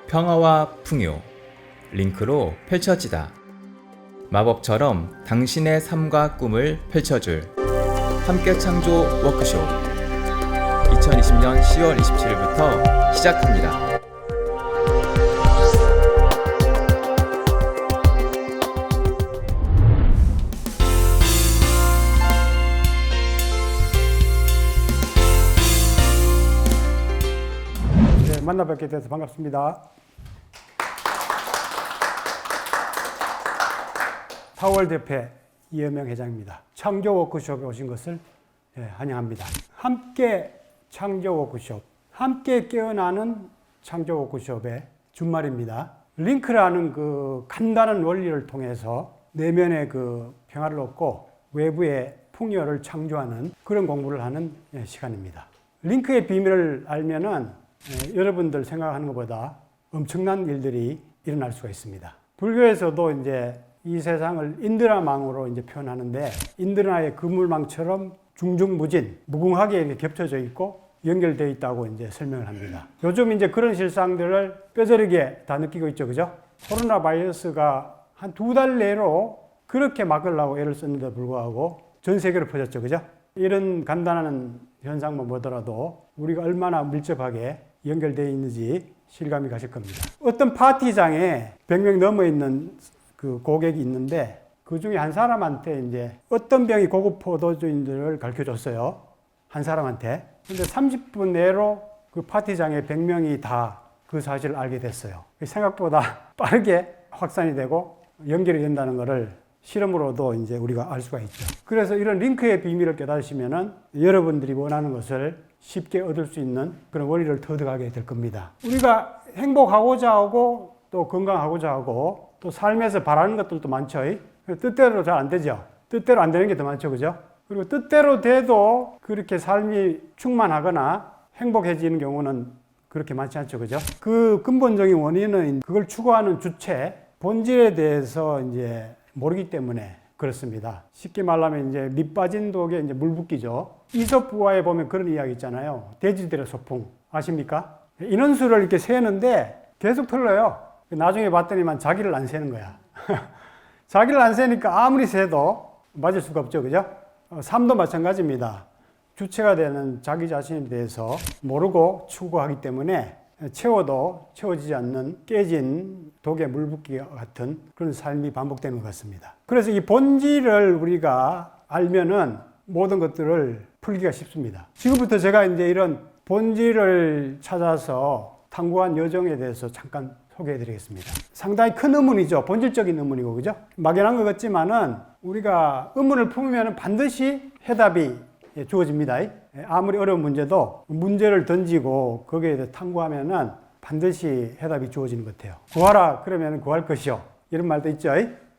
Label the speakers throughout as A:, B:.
A: 평화와 풍요, 링크로 펼쳐지다. 마법처럼 당신의 삶과 꿈을 펼쳐줄 함께 창조 워크숍 2020년 10월 27일부터 시작합니다.
B: 만나 뵙게 돼서 반갑습니다. 4월 대표 이여명 회장입니다. 창조 워크숍에 오신 것을 환영합니다. 함께 창조 워크숍, 함께 깨어나는 창조 워크숍의 준말입니다. 링크라는 그 간단한 원리를 통해서 내면의 그 평화를 얻고 외부의 풍요를 창조하는 그런 공부를 하는 시간입니다. 링크의 비밀을 알면은 여러분들 생각하는 것보다 엄청난 일들이 일어날 수가 있습니다. 불교에서도 이제 이 세상을 인드라망으로 이제 표현하는데, 인드라의 그물망처럼 중중무진, 무궁하게 이렇게 겹쳐져 있고 연결되어 있다고 이제 설명을 합니다. 요즘 이제 그런 실상들을 뼈저리게 다 느끼고 있죠, 그죠? 코로나 바이러스가 한 2달 내로 그렇게 막으려고 애를 썼는데 불구하고 전 세계로 퍼졌죠, 그죠? 이런 간단한 현상만 보더라도 우리가 얼마나 밀접하게 연결되어 있는지 실감이 가실 겁니다. 어떤 파티장에 100명 넘어 있는 그 고객이 있는데, 그 중에 한 사람한테 이제 어떤 병이 고급 포도주인들을 가르쳐 줬어요. 한 사람한테. 근데 30분 내로 그 파티장에 100명이 다 그 사실을 알게 됐어요. 생각보다 빠르게 확산이 되고 연결이 된다는 것을 실험으로도 이제 우리가 알 수가 있죠. 그래서 이런 링크의 비밀을 깨달으시면은 여러분들이 원하는 것을 쉽게 얻을 수 있는 그런 원리를 터득하게 될 겁니다. 우리가 행복하고자 하고 또 건강하고자 하고 또 삶에서 바라는 것들도 많죠. 뜻대로 잘 안 되죠. 뜻대로 안 되는 게 더 많죠, 그죠? 그리고 뜻대로 돼도 그렇게 삶이 충만하거나 행복해지는 경우는 그렇게 많지 않죠, 그죠? 그 근본적인 원인은 그걸 추구하는 주체, 본질에 대해서 이제 모르기 때문에 그렇습니다. 쉽게 말하면 이제 밑 빠진 독에 이제 물 붓기죠. 이솝부화에 보면 그런 이야기 있잖아요. 돼지들의 소풍 아십니까? 인원수를 이렇게 세는데 계속 틀려요. 나중에 봤더니만 자기를 안 세는 거야. 자기를 안 세니까 아무리 세도 맞을 수가 없죠, 그죠? 삶도 마찬가지입니다. 주체가 되는 자기 자신에 대해서 모르고 추구하기 때문에 채워도 채워지지 않는 깨진 독에 물 붓기와 같은 그런 삶이 반복되는 것 같습니다. 그래서 이 본질을 우리가 알면은 모든 것들을 풀기가 쉽습니다. 지금부터 제가 이제 이런 본질을 찾아서 탐구한 여정에 대해서 잠깐 소개해 드리겠습니다. 상당히 큰 의문이죠. 본질적인 의문이고, 그죠? 막연한 것 같지만은 우리가 의문을 품으면 반드시 해답이 주어집니다. 아무리 어려운 문제도 문제를 던지고 거기에 대해 탐구하면은 반드시 해답이 주어지는 것 같아요. 구하라 그러면 구할 것이요, 이런 말도 있죠.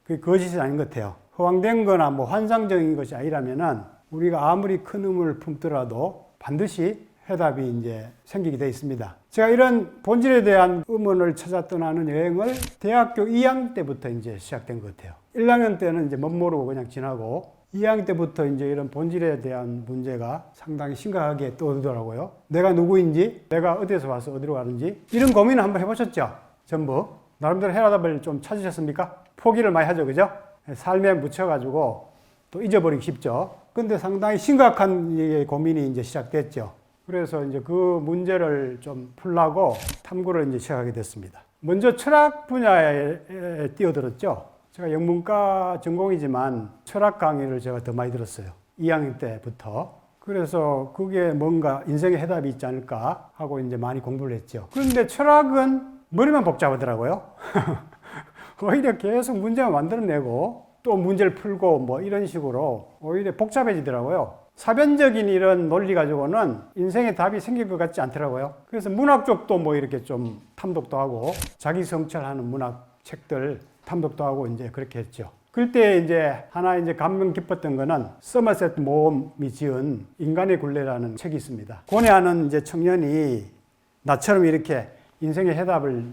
B: 그게 거짓이 아닌 것 같아요. 허황된 거나 뭐 환상적인 것이 아니라면은 우리가 아무리 큰 의문을 품더라도 반드시 해답이 이제 생기게 되어 있습니다. 제가 이런 본질에 대한 의문을 찾아 떠나는 여행을 대학교 2학년 때부터 이제 시작된 것 같아요. 1학년 때는 이제 못 모르고 그냥 지나고 2학년 때부터 이제 이런 본질에 대한 문제가 상당히 심각하게 떠오르더라고요. 내가 누구인지, 내가 어디에서 와서 어디로 가는지, 이런 고민을 한번 해보셨죠? 전부. 나름대로 해답을 좀 찾으셨습니까? 포기를 많이 하죠, 그죠? 삶에 묻혀가지고 또 잊어버리기 쉽죠. 근데 상당히 심각한 고민이 이제 시작됐죠. 그래서 이제 그 문제를 좀 풀려고 탐구를 이제 시작하게 됐습니다. 먼저 철학 분야에 뛰어들었죠. 제가 영문과 전공이지만 철학 강의를 제가 더 많이 들었어요. 2학년 때부터. 그래서 그게 뭔가 인생의 해답이 있지 않을까 하고 이제 많이 공부를 했죠. 그런데 철학은 머리만 복잡하더라고요. 오히려 계속 문제만 만들어내고 또 문제를 풀고 뭐 이런 식으로 오히려 복잡해지더라고요. 사변적인 이런 논리 가지고는 인생의 답이 생길 것 같지 않더라고요. 그래서 문학 쪽도 뭐 이렇게 좀 탐독도 하고 자기 성찰하는 문학 책들 탐독도 하고 이제 그렇게 했죠. 그때 이제 하나 이제 감명 깊었던 거는 서머셋 모험이 지은 인간의 굴레라는 책이 있습니다. 고뇌하는 이제 청년이 나처럼 이렇게 인생의 해답을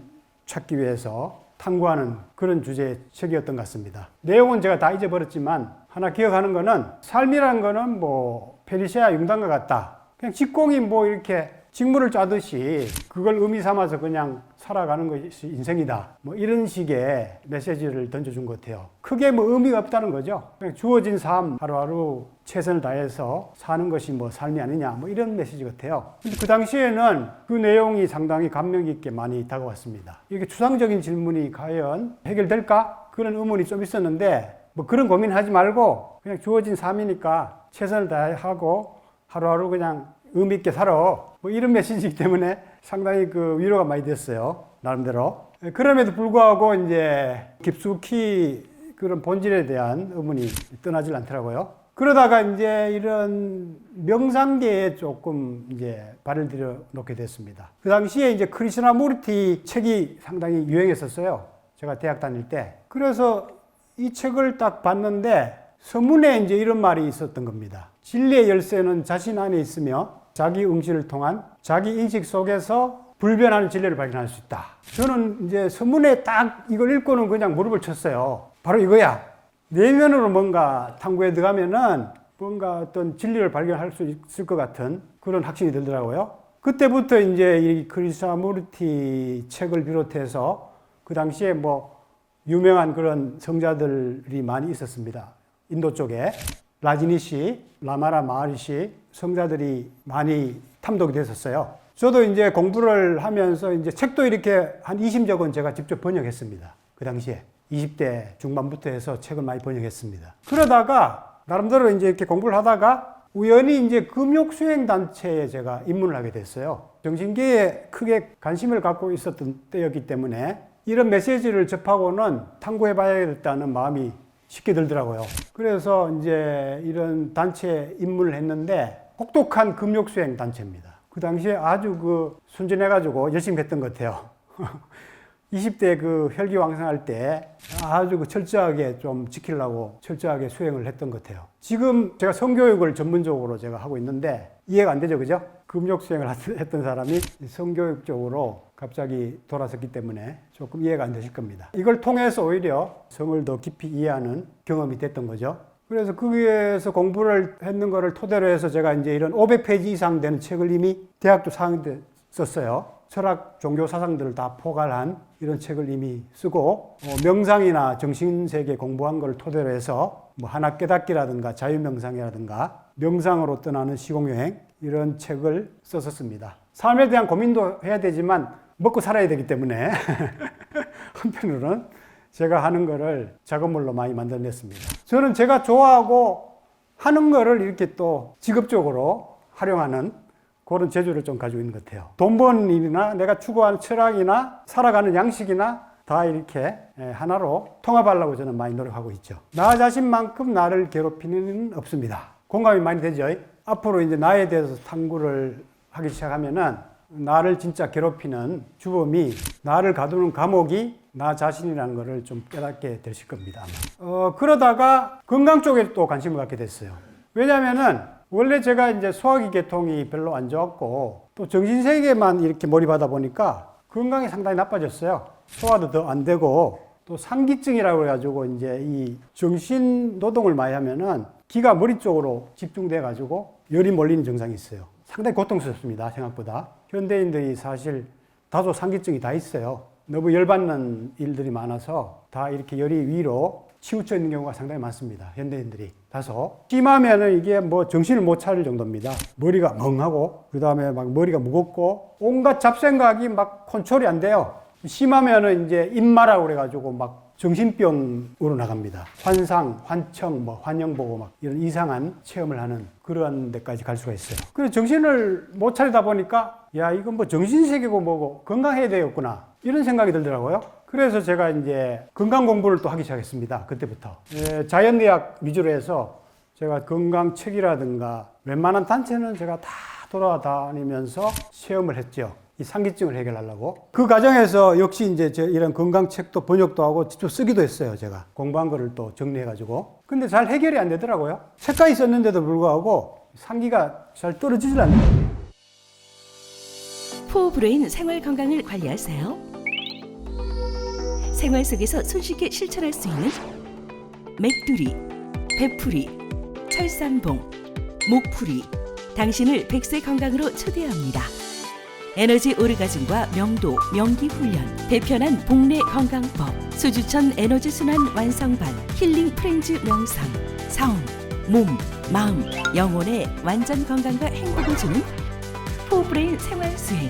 B: 찾기 위해서 탐구하는 그런 주제의 책이었던 것 같습니다. 내용은 제가 다 잊어버렸지만 하나 기억하는 거는 삶이라는 거는 뭐 페르시아 융단과 같다. 그냥 직공이 뭐 이렇게 직무를 짜듯이 그걸 의미 삼아서 그냥 살아가는 것이 인생이다. 뭐 이런 식의 메시지를 던져준 것 같아요. 크게 뭐 의미가 없다는 거죠. 그냥 주어진 삶 하루하루 최선을 다해서 사는 것이 뭐 삶이 아니냐 뭐 이런 메시지 같아요. 근데 그 당시에는 그 내용이 상당히 감명 깊게 많이 다가왔습니다. 이게 추상적인 질문이 과연 해결될까? 그런 의문이 좀 있었는데 뭐 그런 고민하지 말고 그냥 주어진 삶이니까 최선을 다하고 하루하루 그냥 의미 있게 살아. 뭐 이런 메시지이기 때문에 상당히 그 위로가 많이 됐어요. 나름대로. 그럼에도 불구하고 이제 깊숙이 그런 본질에 대한 의문이 떠나질 않더라고요. 그러다가 이제 이런 명상계에 조금 이제 발을 들여 놓게 됐습니다. 그 당시에 이제 크리시나무르티 책이 상당히 유행했었어요. 제가 대학 다닐 때. 그래서 이 책을 딱 봤는데 서문에 이제 이런 말이 있었던 겁니다. 진리의 열쇠는 자신 안에 있으며 자기 응시를 통한 자기 인식 속에서 불변하는 진리를 발견할 수 있다. 저는 이제 서문에 딱 이걸 읽고는 그냥 무릎을 쳤어요. 바로 이거야. 내면으로 뭔가 탐구에 들어가면은 뭔가 어떤 진리를 발견할 수 있을 것 같은 그런 확신이 들더라고요. 그때부터 이제 이 크리스나무르티 책을 비롯해서 그 당시에 뭐 유명한 그런 성자들이 많이 있었습니다. 인도 쪽에 라지니시, 라마라 마하리시 성자들이 많이 탐독이 됐었어요. 저도 이제 공부를 하면서 이제 책도 이렇게 한 20적은 제가 직접 번역했습니다. 그 당시에 20대 중반부터 해서 책을 많이 번역했습니다. 그러다가 나름대로 이제 이렇게 공부를 하다가 우연히 이제 금욕수행단체에 제가 입문을 하게 됐어요. 정신계에 크게 관심을 갖고 있었던 때였기 때문에 이런 메시지를 접하고는 탐구해봐야겠다는 마음이 쉽게 들더라고요. 그래서 이제 이런 단체에 입문을 했는데 혹독한 금욕수행 단체입니다. 그 당시에 아주 그 순진해가지고 열심히 했던 것 같아요. 20대 그 혈기왕성할 때 아주 그 철저하게 좀 지키려고 철저하게 수행을 했던 것 같아요. 지금 제가 성교육을 전문적으로 제가 하고 있는데 이해가 안 되죠, 그죠? 금욕수행을 했던 사람이 성교육 쪽으로 갑자기 돌아섰기 때문에 조금 이해가 안 되실 겁니다. 이걸 통해서 오히려 성을 더 깊이 이해하는 경험이 됐던 거죠. 그래서 거기에서 공부를 했는 거를 토대로 해서 제가 이제 이런 500페이지 이상 되는 책을 이미 대학교 4학년 때 썼어요. 철학, 종교 사상들을 다 포괄한 이런 책을 이미 쓰고 명상이나 정신세계 공부한 걸 토대로 해서 뭐 하나 깨닫기라든가 자유명상이라든가 명상으로 떠나는 시공여행 이런 책을 썼었습니다. 삶에 대한 고민도 해야 되지만 먹고 살아야 되기 때문에 한편으로는 제가 하는 거를 작업물로 많이 만들어냈습니다. 저는 제가 좋아하고 하는 거를 이렇게 또 직업적으로 활용하는 그런 재주를 좀 가지고 있는 것 같아요. 돈 버는 일이나 내가 추구하는 철학이나 살아가는 양식이나 다 이렇게 하나로 통합하려고 저는 많이 노력하고 있죠. 나 자신만큼 나를 괴롭히는 일은 없습니다. 공감이 많이 되죠? 앞으로 이제 나에 대해서 탐구를 하기 시작하면은 나를 진짜 괴롭히는 주범이 나를 가두는 감옥이 나 자신이라는 것을 좀 깨닫게 되실 겁니다. 아마. 그러다가 건강 쪽에 또 관심을 갖게 됐어요. 왜냐면은 원래 제가 이제 소화기 계통이 별로 안 좋았고 또 정신세계만 이렇게 몰입하다 보니까 건강이 상당히 나빠졌어요. 소화도 더 안 되고 또 상기증이라고 해가지고 이제 이 정신 노동을 많이 하면은 기가 머리 쪽으로 집중돼 가지고 열이 몰리는 증상이 있어요. 상당히 고통스럽습니다. 생각보다. 현대인들이 사실 다소 상기증이 다 있어요. 너무 열받는 일들이 많아서 다 이렇게 열이 위로 치우쳐 있는 경우가 상당히 많습니다. 현대인들이 다소. 심하면은 이게 뭐 정신을 못 차릴 정도입니다. 머리가 멍하고 그 다음에 막 머리가 무겁고 온갖 잡생각이 막 컨트롤이 안 돼요. 심하면은 이제 입마라고 그래가지고 막 정신병으로 나갑니다. 환상, 환청, 뭐 환영 보고 막 이런 이상한 체험을 하는 그러한 데까지 갈 수가 있어요. 그래서 정신을 못 차리다 보니까 야 이건 뭐 정신세계고 뭐고 건강해야 되겠구나 이런 생각이 들더라고요. 그래서 제가 이제 건강 공부를 또 하기 시작했습니다. 그때부터 자연의학 위주로 해서 제가 건강책이라든가 웬만한 단체는 제가 다 돌아다니면서 체험을 했죠. 이 상기증을 해결하려고. 그 과정에서 역시 이제 이런 건강책도 번역도 하고 직접 쓰기도 했어요. 제가 공부한 거를 또 정리해가지고. 근데 잘 해결이 안 되더라고요. 책까지 썼는데도 불구하고 상기가 잘 떨어지질 않는 거예요.
C: 포브레인 생활 건강을 관리하세요. 생활 속에서 손쉽게 실천할 수 있는 맥두리, 배풀이, 철삼봉, 목풀이, 당신을 100세 건강으로 초대합니다. 에너지 오르가즘과 명도, 명기 훈련, 대편한 복내 건강법, 수주천 에너지 순환 완성반, 힐링 프렌즈 명상, 성, 몸, 마음, 영혼의 완전 건강과 행복을 주는 포브레인 생활 수행.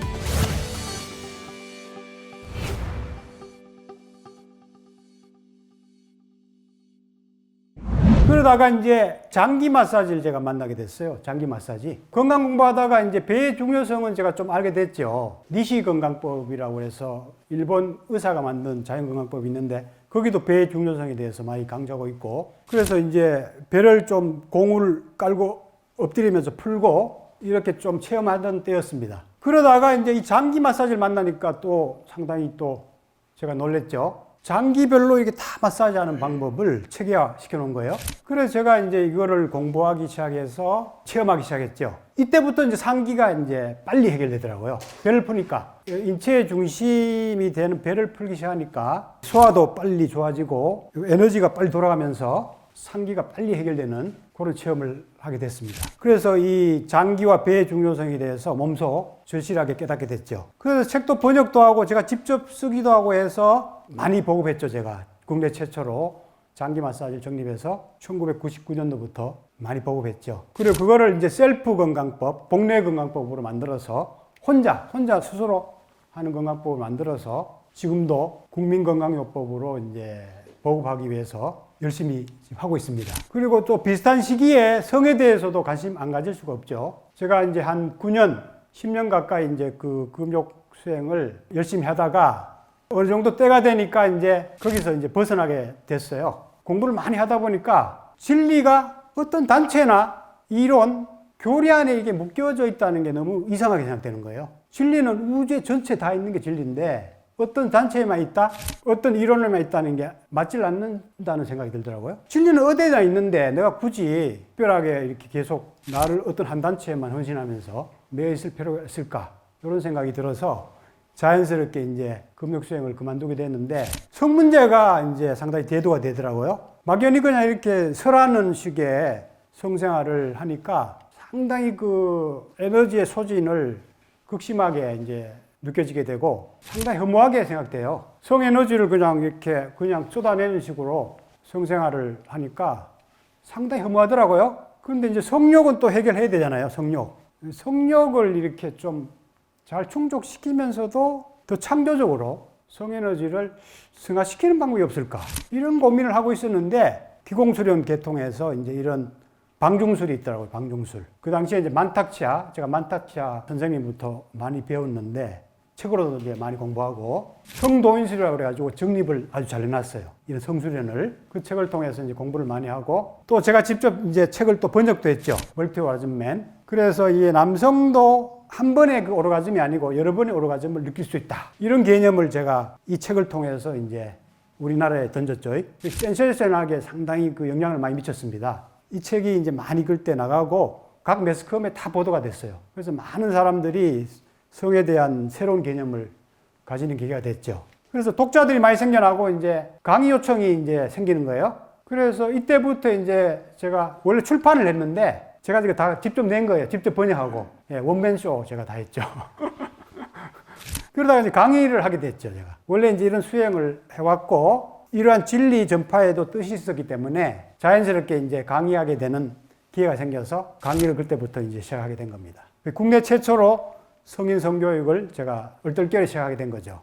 B: 그러다가 이제 장기 마사지를 제가 만나게 됐어요. 장기 마사지. 건강 공부하다가 이제 배의 중요성은 제가 좀 알게 됐죠. 니시 건강법이라고 해서 일본 의사가 만든 자연건강법이 있는데 거기도 배의 중요성에 대해서 많이 강조하고 있고, 그래서 이제 배를 좀 공을 깔고 엎드리면서 풀고 이렇게 좀 체험하던 때였습니다. 그러다가 이제 이 장기 마사지를 만나니까 또 상당히 또 제가 놀랬죠. 장기별로 이게 다 마사지하는 방법을 체계화 시켜 놓은 거예요. 그래서 제가 이제 이거를 공부하기 시작해서 체험하기 시작했죠. 이때부터 이제 상기가 이제 빨리 해결되더라고요. 배를 푸니까. 인체의 중심이 되는 배를 풀기 시작하니까 소화도 빨리 좋아지고 에너지가 빨리 돌아가면서 상기가 빨리 해결되는 그런 체험을 하게 됐습니다. 그래서 이 장기와 배의 중요성에 대해서 몸소 절실하게 깨닫게 됐죠. 그래서 책도 번역도 하고 제가 직접 쓰기도 하고 해서 많이 보급했죠. 제가 국내 최초로 장기 마사지를 정립해서 1999년도부터 많이 보급했죠. 그리고 그거를 이제 셀프 건강법, 복내 건강법으로 만들어서 혼자 스스로 하는 건강법을 만들어서 지금도 국민건강요법으로 이제 보급하기 위해서 열심히 하고 있습니다. 그리고 또 비슷한 시기에 성에 대해서도 관심 안 가질 수가 없죠. 제가 이제 한 9년, 10년 가까이 이제 그 금욕 수행을 열심히 하다가 어느 정도 때가 되니까 이제 거기서 이제 벗어나게 됐어요. 공부를 많이 하다 보니까 진리가 어떤 단체나 이론, 교리 안에 이게 묶여져 있다는 게 너무 이상하게 생각되는 거예요. 진리는 우주 전체 다 있는 게 진리인데 어떤 단체에만 있다, 어떤 이론에만 있다는 게 맞질 않는다는 생각이 들더라고요. 진리는 어디에나 있는데 내가 굳이 특별하게 이렇게 계속 나를 어떤 한 단체에만 헌신하면서 매여 있을 필요가 있을까? 이런 생각이 들어서 자연스럽게 이제 금욕 수행을 그만두게 됐는데 성 문제가 이제 상당히 대두가 되더라고요. 막연히 그냥 이렇게 설하는 식의 성생활을 하니까 상당히 그 에너지의 소진을 극심하게 이제 느껴지게 되고 상당히 허무하게 생각돼요. 성 에너지를 그냥 쏟아내는 식으로 성생활을 하니까 상당히 허무하더라고요. 그런데 이제 성욕은 또 해결해야 되잖아요. 성욕을 이렇게 좀 잘 충족시키면서도 더 창조적으로 성에너지를 승화시키는 방법이 없을까? 이런 고민을 하고 있었는데 기공수련 계통에서 이제 이런 방중술이 있더라고요. 방중술. 그 당시에 이제 제가 만탁치아 선생님부터 많이 배웠는데 책으로도 이제 많이 공부하고 성도인술이라고 그래가지고 정립을 아주 잘 해놨어요. 이런 성수련을. 그 책을 통해서 이제 공부를 많이 하고 또 제가 직접 이제 책을 또 번역도 했죠. 멀티 오가즘맨. 그래서 이 남성도 한 번의 그 오르가즘이 아니고 여러 번의 오르가즘을 느낄 수 있다. 이런 개념을 제가 이 책을 통해서 이제 우리나라에 던졌죠. 센세이셔널하게 상당히 그 영향을 많이 미쳤습니다. 이 책이 이제 많이 글때 나가고 각 매스컴에 다 보도가 됐어요. 그래서 많은 사람들이 성에 대한 새로운 개념을 가지는 계기가 됐죠. 그래서 독자들이 많이 생겨나고 이제 강의 요청이 이제 생기는 거예요. 그래서 이때부터 이제 제가 원래 출판을 했는데 제가 이거 다 직접 낸 거예요. 직접 번역하고. 원맨쇼 제가 다 했죠. 그러다가 이제 강의를 하게 됐죠, 제가. 원래 이제 이런 수행을 해왔고, 이러한 진리 전파에도 뜻이 있었기 때문에 자연스럽게 이제 강의하게 되는 기회가 생겨서 강의를 그때부터 이제 시작하게 된 겁니다. 국내 최초로 성인 성교육을 제가 얼떨결에 시작하게 된 거죠.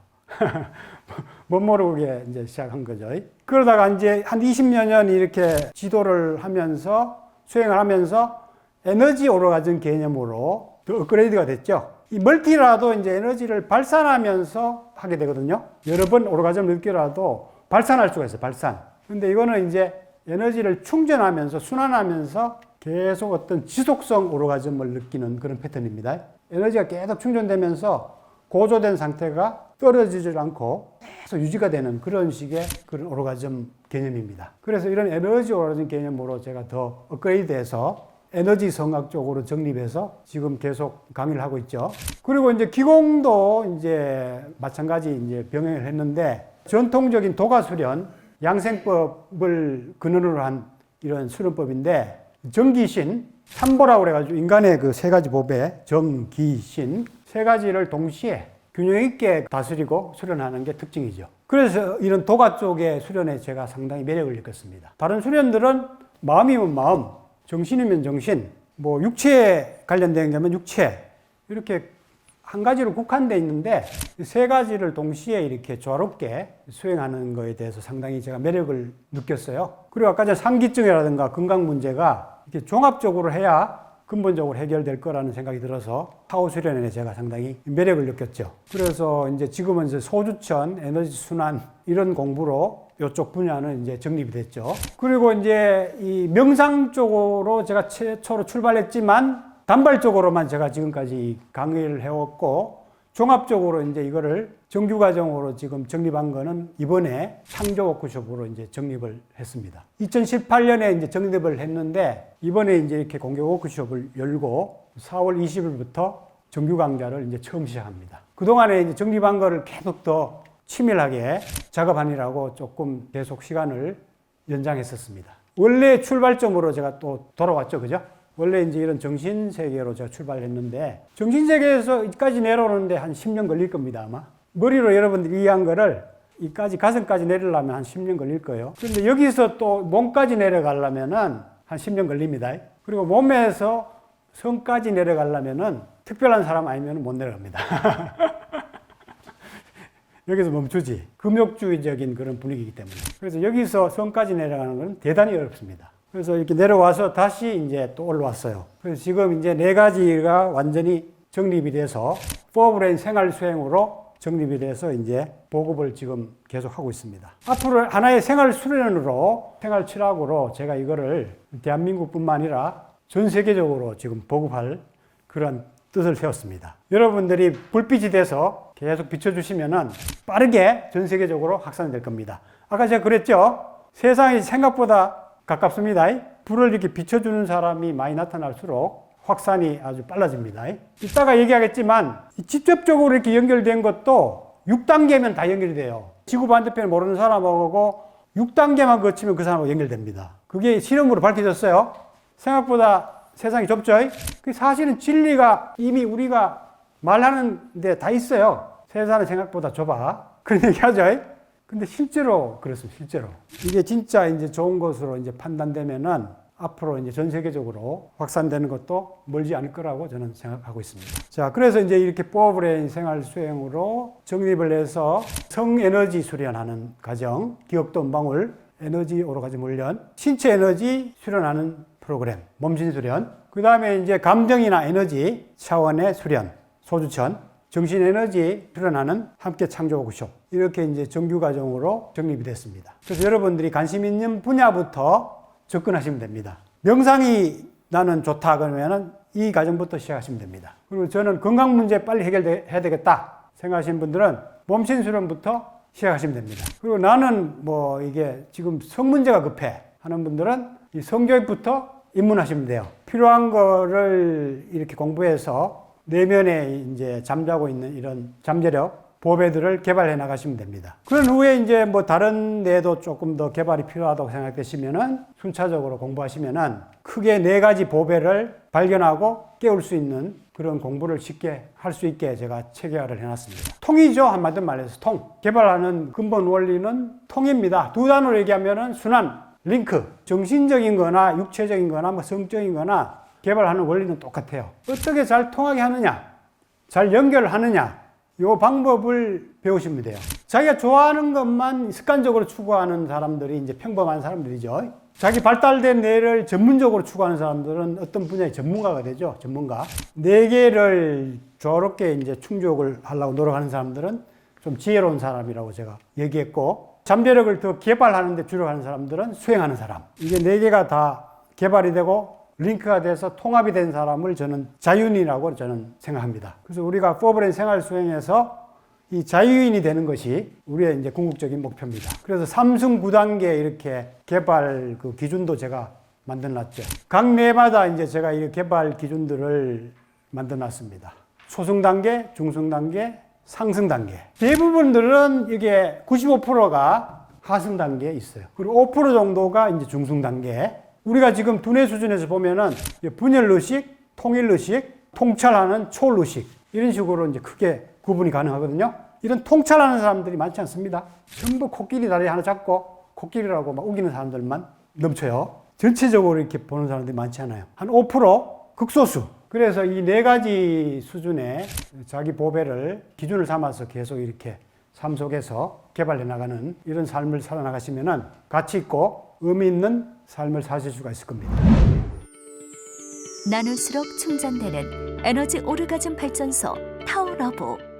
B: 못 모르게 이제 시작한 거죠. 그러다가 이제 한 20여 년 이렇게 지도를 하면서 수행을 하면서 에너지 오르가즘 개념으로 더 업그레이드가 됐죠. 이 멀티라도 이제 에너지를 발산하면서 하게 되거든요. 여러 번 오르가즘을 느끼라도 발산할 수가 있어요. 발산. 근데 이거는 이제 에너지를 충전하면서 순환하면서 계속 어떤 지속성 오르가즘을 느끼는 그런 패턴입니다. 에너지가 계속 충전되면서 고조된 상태가 떨어지질 않고 계속 유지가 되는 그런 식의 그런 오르가즘 개념입니다. 그래서 이런 에너지 오르가즘 개념으로 제가 더 업그레이드해서 에너지 성학 쪽으로 정립해서 지금 계속 강의를 하고 있죠. 그리고 이제 기공도 이제 마찬가지 이제 병행을 했는데 전통적인 도가수련, 양생법을 근원으로 한 이런 수련법인데 정기신, 삼보라고 그래가지고 인간의 그 세 가지 법에 정기신, 세 가지를 동시에 균형 있게 다스리고 수련하는 게 특징이죠. 그래서 이런 도가 쪽의 수련에 제가 상당히 매력을 느꼈습니다. 다른 수련들은 마음이면 마음, 정신이면 정신, 뭐 육체에 관련된 거면 육체, 이렇게 한 가지로 국한되어 있는데 세 가지를 동시에 이렇게 조화롭게 수행하는 거에 대해서 상당히 제가 매력을 느꼈어요. 그리고 아까 전 상기증이라든가 건강 문제가 이렇게 종합적으로 해야 근본적으로 해결될 거라는 생각이 들어서 타오 수련에 제가 상당히 매력을 느꼈죠. 그래서 이제 지금은 이제 소주천, 에너지 순환 이런 공부로 이쪽 분야는 이제 정립이 됐죠. 그리고 이제 이 명상 쪽으로 제가 최초로 출발했지만 단발적으로만 제가 지금까지 강의를 해왔고 종합적으로 이제 이거를 정규과정으로 지금 정립한 거는 이번에 창조 워크숍으로 이제 정립을 했습니다. 2018년에 이제 정립을 했는데 이번에 이제 이렇게 공개 워크숍을 열고 4월 20일부터 정규 강좌를 이제 처음 시작합니다. 그동안에 이제 정립한 거를 계속 더 치밀하게 작업하느라고 조금 계속 시간을 연장했었습니다. 원래 출발점으로 제가 또 돌아왔죠. 그죠? 원래 이제 이런 정신세계로 제가 출발했는데 정신세계에서 이까지 내려오는데 한 10년 걸릴 겁니다, 아마. 머리로 여러분들이 이해한 거를 이까지 가슴까지 내리려면 한 10년 걸릴 거예요. 그런데 여기서 또 몸까지 내려가려면은 한 10년 걸립니다. 그리고 몸에서 성까지 내려가려면은 특별한 사람 아니면 못 내려갑니다. 여기서 멈추지. 금욕주의적인 그런 분위기이기 때문에. 그래서 여기서 성까지 내려가는 건 대단히 어렵습니다. 그래서 이렇게 내려와서 다시 이제 또 올라왔어요. 그래서 지금 이제 네 가지가 완전히 정립이 돼서 포브레인 생활 수행으로 정립이 돼서 이제 보급을 지금 계속 하고 있습니다. 앞으로 하나의 생활 수련으로, 생활 철학으로 제가 이거를 대한민국뿐만 아니라 전 세계적으로 지금 보급할 그런 뜻을 세웠습니다. 여러분들이 불빛이 돼서 계속 비춰주시면은 빠르게 전 세계적으로 확산될 겁니다. 아까 제가 그랬죠? 세상이 생각보다 가깝습니다. 불을 이렇게 비춰주는 사람이 많이 나타날수록 확산이 아주 빨라집니다. 이따가 얘기하겠지만 직접적으로 이렇게 연결된 것도 6단계면 다 연결이 돼요. 지구 반대편에 모르는 사람하고 6단계만 거치면 그 사람하고 연결됩니다. 그게 실험으로 밝혀졌어요. 생각보다 세상이 좁죠? 사실은 진리가 이미 우리가 말하는 데 다 있어요. 세상은 생각보다 좁아. 그런 얘기 하죠? 근데 실제로 그렇습니다. 실제로. 이게 진짜 이제 좋은 것으로 이제 판단되면은 앞으로 이제 전 세계적으로 확산되는 것도 멀지 않을 거라고 저는 생각하고 있습니다. 자, 그래서 이제 이렇게 포브레인 생활 수행으로 정립을 해서 성에너지 수련하는 과정, 기억도 은방울, 에너지 오로가즘 훈련, 신체 에너지 수련하는 프로그램, 몸신 수련, 그 다음에 이제 감정이나 에너지 차원의 수련, 소주천, 정신 에너지 수련하는 함께 창조 워크숍. 이렇게 이제 정규 과정으로 정립이 됐습니다. 그래서 여러분들이 관심 있는 분야부터 접근하시면 됩니다. 명상이 나는 좋다 그러면은 이 과정부터 시작하시면 됩니다. 그리고 저는 건강 문제 빨리 해결해야 되겠다 생각하시는 분들은 몸신 수련부터 시작하시면 됩니다. 그리고 나는 뭐 이게 지금 성 문제가 급해 하는 분들은 이 성교육부터 입문하시면 돼요. 필요한 거를 이렇게 공부해서 내면에 이제 잠자고 있는 이런 잠재력, 보배들을 개발해 나가시면 됩니다. 그런 후에 이제 뭐 다른 데도 조금 더 개발이 필요하다고 생각되시면은 순차적으로 공부하시면은 크게 네 가지 보배를 발견하고 깨울 수 있는 그런 공부를 쉽게 할 수 있게 제가 체계화를 해놨습니다. 통이죠. 한마디로 말해서 통. 개발하는 근본 원리는 통입니다. 두 단어로 얘기하면은 순환, 링크. 정신적인 거나 육체적인 거나 뭐 성적인 거나 개발하는 원리는 똑같아요. 어떻게 잘 통하게 하느냐, 잘 연결하느냐, 이 방법을 배우시면 돼요. 자기가 좋아하는 것만 습관적으로 추구하는 사람들이 이제 평범한 사람들이죠. 자기 발달된 뇌를 전문적으로 추구하는 사람들은 어떤 분야의 전문가가 되죠. 전문가. 네 개를 조화롭게 이제 충족을 하려고 노력하는 사람들은 좀 지혜로운 사람이라고 제가 얘기했고, 잠재력을 더 개발하는 데 주력하는 사람들은 수행하는 사람. 이게 네 개가 다 개발이 되고 링크가 돼서 통합이 된 사람을 저는 자유인이라고 저는 생각합니다. 그래서 우리가 포브레인 생활 수행에서 이 자유인이 되는 것이 우리의 이제 궁극적인 목표입니다. 그래서 3승 9단계 이렇게 개발 그 기준도 제가 만들어 놨죠. 각 뇌마다 이제 제가 이 개발 기준들을 만들어 놨습니다. 초승 단계, 중승 단계, 상승 단계. 대부분들은 이게 95%가 하승 단계에 있어요. 그리고 5% 정도가 이제 중승 단계. 우리가 지금 두뇌 수준에서 보면은 분열의식, 통일의식, 통찰하는 초월의식 이런 식으로 이제 크게 구분이 가능하거든요. 이런 통찰하는 사람들이 많지 않습니다. 전부 코끼리 다리 하나 잡고 코끼리라고 막 우기는 사람들만 넘쳐요. 전체적으로 이렇게 보는 사람들이 많지 않아요. 한 5% 극소수. 그래서 이 네 가지 수준의 자기 보배를 기준을 삼아서 계속 이렇게 삶 속에서 개발해 나가는 이런 삶을 살아나가시면은 가치 있고 의미 있는 삶을 사실 수가 있을 겁니다.
D: 나눌수록 충전되는 에너지 오르가즘 발전소 타오러브.